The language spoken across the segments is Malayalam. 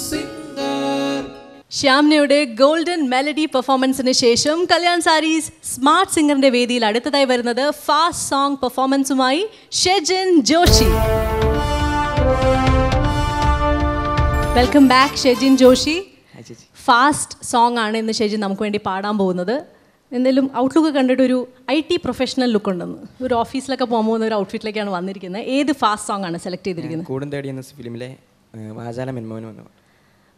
singer. ശ്യാംനയുടെ ഗോൾഡൻ മെലഡി പെർഫോമൻസിന് ശേഷം കല്യാൺ സാരീസ് സ്മാർട്ട് സിംഗറിന്റെ വേദിയിൽ അടുത്തതായി വരുന്നത് ഫാസ്റ്റ് സോങ് പെർഫോമൻസുമായി Shejin Joshy. Welcome back Shejin Joshy. Fast song ആണ് ഇന്ന് ഷെജിൻ നമുക്ക് വേണ്ടി പാടാൻ പോകുന്നത്. എന്തെങ്കിലും ഔട്ട്ലുക്ക് കണ്ടിട്ട് ഒരു IT പ്രൊഫഷണൽ ലുക്ക് ഉണ്ടെന്ന്, ഒരു ഓഫീസിലൊക്കെ പോകുന്ന ഒരു ഔട്ട്ഫിറ്റിലേക്കാണ് വന്നിരിക്കുന്നത്. ഏത് ഫാസ്റ്റ് സോങ് ആണ് സെലക്ട് ചെയ്തിരിക്കുന്നത്? കൂടും തേടി എന്ന ഫിലിമിലെ വാചാലം എൻ മൗനം എന്ന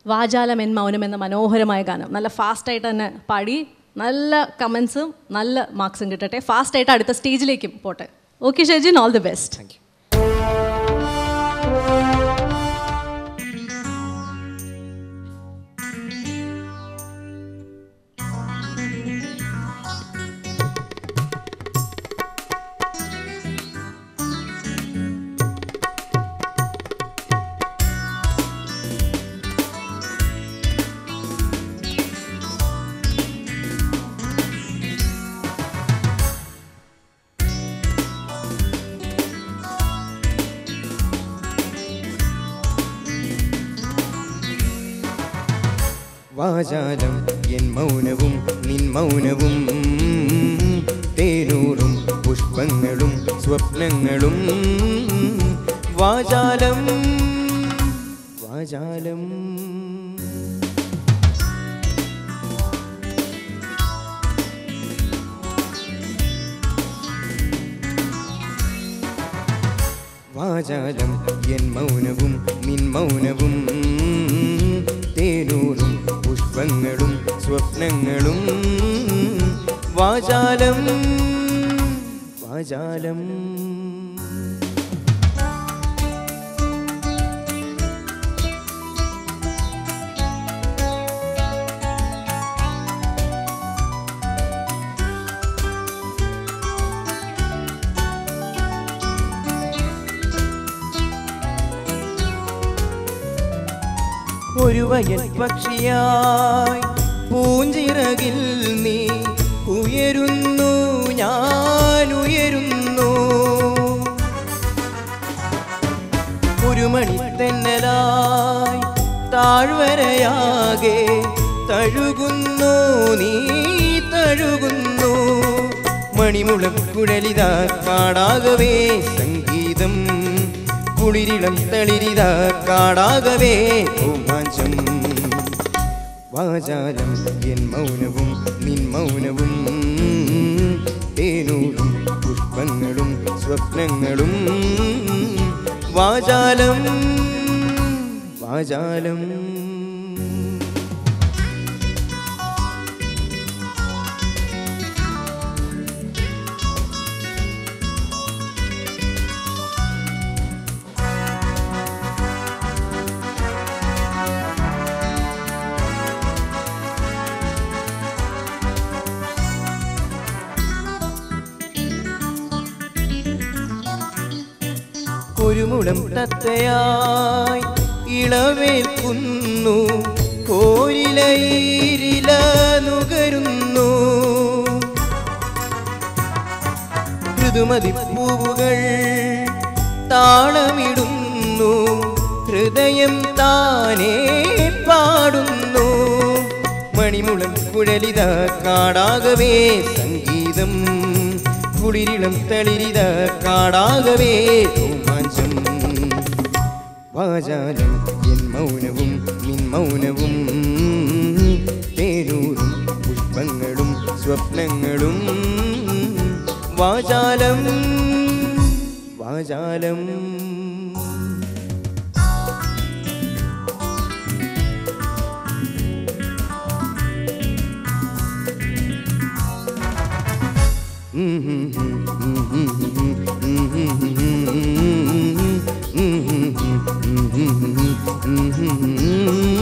വാചാലം എൻ മൗനം എന്ന മനോഹരമായ ഗാനം നല്ല ഫാസ്റ്റായിട്ട് തന്നെ പാടി, നല്ല കമൻസും നല്ല മാർക്സും കിട്ടട്ടെ. ഫാസ്റ്റായിട്ട് അടുത്ത സ്റ്റേജിലേക്കും പോട്ടെ. Okay Shejin, all the best. Thank you. വാചാലം എൻ മൗനവും നിൻ മൗനവും തേനൂറും പുഷ്പങ്ങളും സ്വപ്നങ്ങളും വാചാലം വാചാലം വാചാലം എൻ മൗനവും നിൻ മൗനവും തേനൂറും പുഷ്പങ്ങളും സ്വപ്നങ്ങളും വാചാലം വാചാലം ഒരു വയൽ പക്ഷിയായി പൂഞ്ചിറകിൽ നീ ഉയരുന്നു, ഞാൻ ഉയരുന്നു. ഒരു മണിത്തെന്നലായി താഴ്വരയാകെ തഴുകുന്നു, നീ തഴുകുന്നു. മണിമുളം കുഴലിതാ കാടാകവേ സംഗീതം, കുളിരിളം തളിരിത കാടാകവേ രോമാഞ്ചം. വാചാലം എൻ മൗനവും നിൻ മൗനവും തേനൂറും പുഷ്പങ്ങളും സ്വപ്നങ്ങളും വാചാലം വാചാലം ഒരു മുളം തത്തയായി ഇളവേൽക്കുന്നു, കോരിലയിരില നുകരുന്നു. ഋതുമതിപ്പൂവുകൾ താളമിടുന്നു, ഹൃദയം താനേ പാടുന്നു. മണിമുളം കുഴലിത കാടാകവേ സംഗീതം, കുളിരിളം തളിരിത കാടാകവേ രോമാഞ്ചം. വാചാലം എൻ മൗനവും നിൻ മൗനവും തേനൂറും പുഷ്പങ്ങളും സ്വപ്നങ്ങളും വാചാലം വാചാലം Mm-hmm.